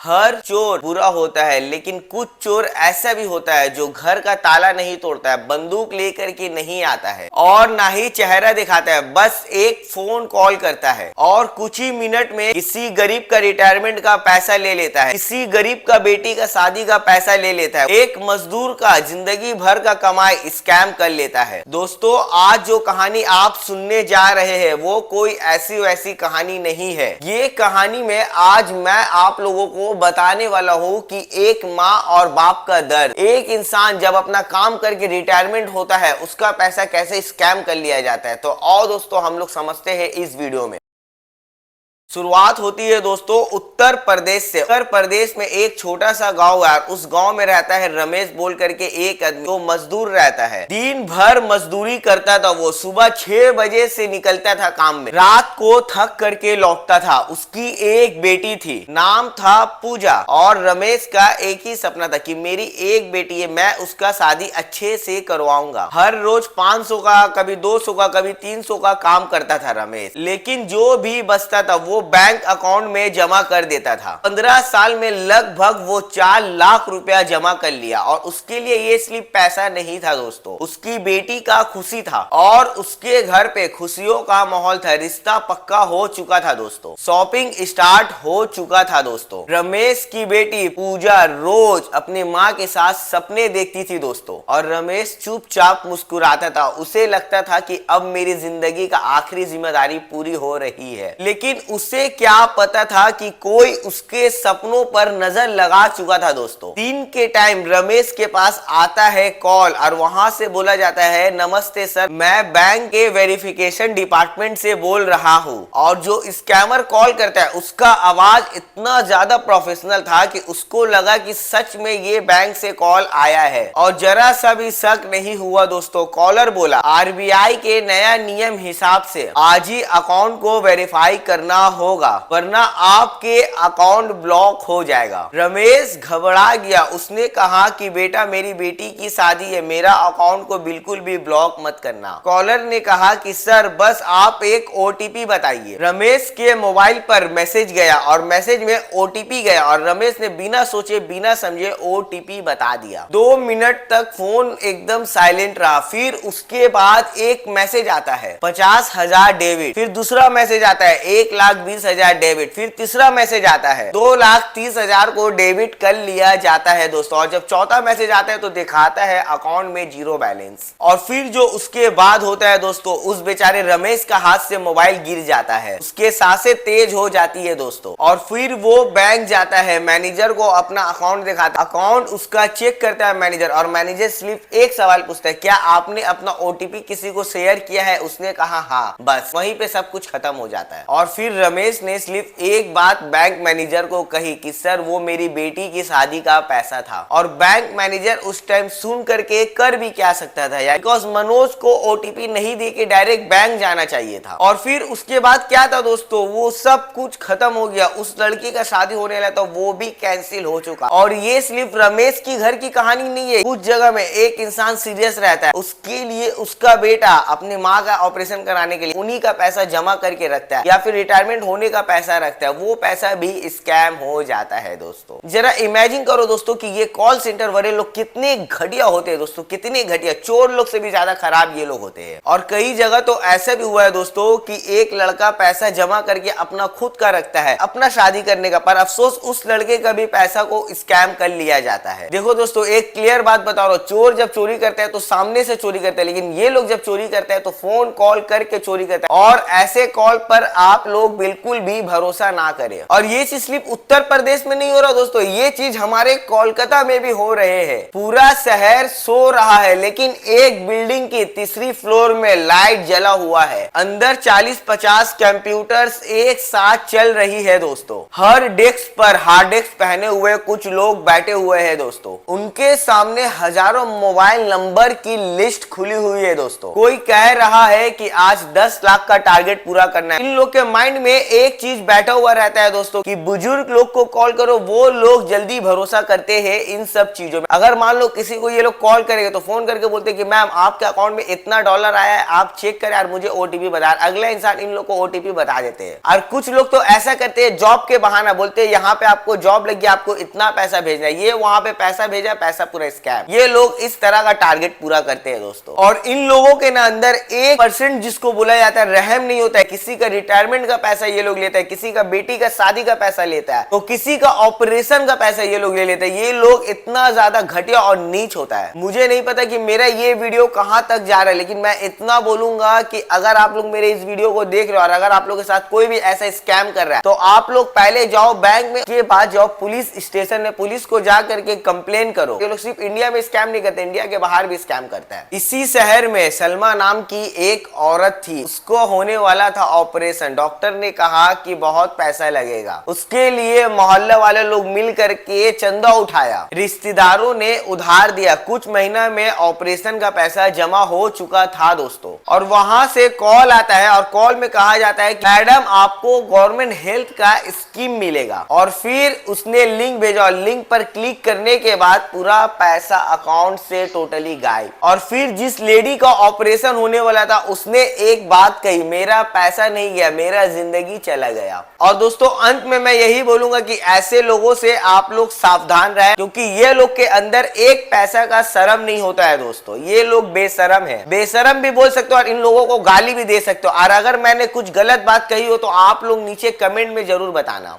हर चोर बुरा होता है, लेकिन कुछ चोर ऐसा भी होता है जो घर का ताला नहीं तोड़ता है, बंदूक लेकर के नहीं आता है और ना ही चेहरा दिखाता है, बस एक फोन कॉल करता है और कुछ ही मिनट में किसी गरीब का रिटायरमेंट का पैसा ले लेता है, किसी गरीब का बेटी का शादी का पैसा ले लेता है, एक मजदूर का जिंदगी भर का कमाई स्कैम कर लेता है। दोस्तों, आज जो कहानी आप सुनने जा रहे हैं वो कोई ऐसी वैसी कहानी नहीं है। ये कहानी में आज मैं आप लोगों को बताने वाला हूँ कि एक माँ और बाप का दर्द। एक इंसान जब अपना काम करके रिटायरमेंट होता है, उसका पैसा कैसे स्कैम कर लिया जाता है। तो और दोस्तों, हम लोग समझते हैं इस वीडियो में। शुरुआत होती है दोस्तों उत्तर प्रदेश से। उत्तर प्रदेश में एक छोटा सा गांव है, उस गांव में रहता है रमेश बोल करके एक आदमी, जो मजदूर रहता है। दिन भर मजदूरी करता था वो। सुबह 6 बजे से निकलता था काम में, रात को थक करके लौटता था। उसकी एक बेटी थी, नाम था पूजा। और रमेश का एक ही सपना था कि मेरी एक बेटी है, मैं उसका शादी अच्छे से करवाऊंगा। हर रोज 500 का, कभी 200 का, कभी 300 का काम करता था रमेश, लेकिन जो भी बचता था वो बैंक अकाउंट में जमा कर देता था। 15 साल में लगभग वो 4 लाख रुपया जमा कर लिया। और उसके लिए ये सिर्फ पैसा नहीं था दोस्तों, उसकी बेटी का खुशी था और उसके घर पे खुशियों का माहौल था। रिश्ता पक्का हो चुका था दोस्तों, शॉपिंग स्टार्ट हो चुका था दोस्तों। रमेश की बेटी पूजा रोज अपनी माँ के साथ सपने देखती थी दोस्तों, और रमेश चुपचाप मुस्कुराता था। उसे लगता था कि अब मेरी जिंदगी का आखिरी जिम्मेदारी पूरी हो रही है। लेकिन उसे क्या पता था कि कोई उसके सपनों पर नजर लगा चुका था दोस्तों। दिन के टाइम रमेश के पास आता है कॉल और वहां से बोला जाता है, नमस्ते सर, मैं बैंक के वेरिफिकेशन डिपार्टमेंट से बोल रहा हूँ। और जो स्कैमर कॉल करता है उसका आवाज इतना ज्यादा प्रोफेशनल था कि उसको लगा कि सच में ये बैंक से कॉल आया है। और जरा सा भी शक नहीं हुआ दोस्तों। कॉलर बोला, आरबीआई के नया नियम हिसाब से आज ही अकाउंट को वेरीफाई करना होगा, वरना आपके अकाउंट ब्लॉक हो जाएगा। रमेश घबरा गया। उसने कहा कि बेटा, मेरी बेटी की शादी है, मेरा अकाउंट को बिल्कुल भी ब्लॉक मत करना। कॉलर ने कहा कि सर, बस आप एक ओटीपी बताइए। रमेश के मोबाइल पर मैसेज गया और मैसेज में ओटीपी गया और रमेश ने बिना सोचे बिना समझे ओटीपी बता दिया। 2 मिनट तक फोन एकदम साइलेंट रहा। फिर उसके बाद एक मैसेज आता है, 50,000 डेबिट। फिर दूसरा मैसेज आता है, 1,20,000 डेबिट। फिर तीसरा मैसेज आता है, 2,30,000 को डेबिट कर लिया जाता है दोस्तों। और जब चौथा मैसेज आता है तो दिखाता है अकाउंट में 0 बैलेंस। और फिर जो उसके बाद होता है दोस्तों, उस बेचारे रमेश का हाथ से मोबाइल गिर जाता है, उसके सांसें तेज हो जाती है दोस्तों। और फिर वो बैंक जाता है, मैनेजर को अपना अकाउंट दिखाता है। अकाउंट उसका चेक करता है मैनेजर, और मैनेजर सिर्फ एक सवाल पूछता है, क्या आपने अपना ओटीपी किसी को शेयर किया है? उसने कहा हाँ। बस वहीं पे सब कुछ खत्म हो जाता है। और फिर रमेश ने सिर्फ एक बात बैंक मैनेजर को कही कि सर, वो मेरी बेटी की शादी का पैसा था। और बैंक मैनेजर उस टाइम सुन करके कर भी क्या सकता था यार, बिकॉज मनोज को ओटीपी नहीं दे के डायरेक्ट बैंक जाना चाहिए था। और फिर उसके बाद क्या था दोस्तों, वो सब कुछ खत्म हो गया। उस लड़की का शादी होने वाला था, वो भी कैंसिल हो चुका। और ये सिर्फ रमेश की घर की कहानी नहीं है। कुछ जगह में एक इंसान सीरियस रहता है, उसके लिए उसका बेटा अपनी माँ का ऑपरेशन कराने के लिए उन्हीं का पैसा जमा करके रखता है, या फिर रिटायरमेंट होने का पैसा रखता है, वो पैसा भी स्कैम हो जाता है दोस्तों। जरा इमेजिन करो दोस्तों कि ये कॉल सेंटर वाले लोग कितने घटिया होते हैं दोस्तों, कितने घटिया। चोर लोग से भी ज्यादा खराब ये लोग होते हैं। और कई जगह तो ऐसा भी हुआ है दोस्तों कि एक लड़का पैसा जमा करके अपना खुद का रखता है, अपना शादी करने का, पर अफसोस उस लड़के का भी पैसा को स्कैम कर लिया जाता है। देखो दोस्तों, एक क्लियर बात बता रहा हूं, चोर जब चोरी करता है तो सामने से चोरी करता है, लेकिन ये लोग जब चोरी करते हैं तो फोन कॉल करके चोरी करते हैं। और ऐसे कॉल पर आप लोग बिल्कुल भी भरोसा ना करें। और ये चीज सिर्फ उत्तर प्रदेश में नहीं हो रहा दोस्तों, ये चीज हमारे कोलकाता में भी हो रहे हैं। पूरा शहर सो रहा है, लेकिन एक बिल्डिंग की 3री फ्लोर में लाइट जला हुआ है। अंदर 40-50 कंप्यूटर्स एक साथ चल रही है दोस्तों। हर डेस्क पर हार्ड डिस्क पहने हुए कुछ लोग बैठे हुए हैं दोस्तों। उनके सामने हजारों मोबाइल नंबर की लिस्ट खुली हुई है दोस्तों। कोई कह रहा है कि आज 10 लाख का टारगेट पूरा करना है। इन लोग के माइंड में एक चीज बैठा हुआ रहता है दोस्तों कि बुजुर्ग लोग को कॉल करो, वो लोग जल्दी भरोसा करते हैं इन सब चीजों में। अगर मान लो किसी को ये लोग कॉल करेंगे तो फोन करके बोलते कि मैम आपके अकाउंट में इतना डॉलर आया है, आप चेक करें और मुझे ओटीपी बता। अगला इंसान इन लोग को ओटीपी बता देते हैं। और कुछ लोग तो ऐसा करते हैं, जॉब के बहाना बोलते हैं यहाँ पे आपको जॉब लगी, आपको इतना पैसा भेजना है, ये वहां पे पैसा भेजा, पैसा पूरा स्कैम। ये लोग इस तरह का टारगेट पूरा करते हैं दोस्तों। और इन लोगों के ना अंदर 1% जिसको बोला जाता है रहम नहीं होता है। किसी का रिटायरमेंट का पैसा ये लोग लेता है, किसी का बेटी का शादी का पैसा लेता है, तो किसी का ऑपरेशन का पैसा ये लोग ले लेते हैं। ये लोग इतना ज्यादा घटिया और नीच होता है। मुझे नहीं पता कि मेरा ये वीडियो कहां तक जा रहा है, लेकिन मैं इतना बोलूंगा कि अगर आप लोग मेरे इस वीडियो को देख रहे हो और अगर आप लोग के साथ कोई भी ऐसा स्कैम कर रहा है, तो आप लोग पहले जाओ बैंक में, के बाद जाओ पुलिस स्टेशन में, पुलिस को जा करके कंप्लेन करो। ये लोग सिर्फ इंडिया में स्कैम नहीं करते, इंडिया के बाहर भी स्कैम करता है। इसी शहर में सलमा नाम की एक औरत थी, उसको होने वाला था ऑपरेशन। डॉक्टर ने कहा कि बहुत पैसा लगेगा, उसके लिए मोहल्ले वाले लोग मिल करके चंदा उठाया, रिश्तेदारों ने उधार दिया। कुछ महीना में ऑपरेशन का पैसा जमा हो चुका था दोस्तों। और वहां से कॉल आता है और कॉल में कहा जाता है कि मैडम आपको गवर्नमेंट हेल्थ का स्कीम मिलेगा। और फिर उसने लिंक भेजा और लिंक पर क्लिक करने के बाद पूरा पैसा अकाउंट से टोटली गायब। और फिर जिस लेडी का ऑपरेशन होने वाला था उसने एक बात कही, मेरा पैसा नहीं गया, मेरा जिंदगी चला गया। और दोस्तों अंत में मैं यही बोलूंगा कि ऐसे लोगों से आप लोग सावधान रहें, क्योंकि ये लोग के अंदर एक पैसा का शर्म नहीं होता है दोस्तों। ये लोग बेशरम है, बेशरम भी बोल सकते हो और इन लोगों को गाली भी दे सकते हो। और अगर मैंने कुछ गलत बात कही हो तो आप लोग नीचे कमेंट में जरूर बताना।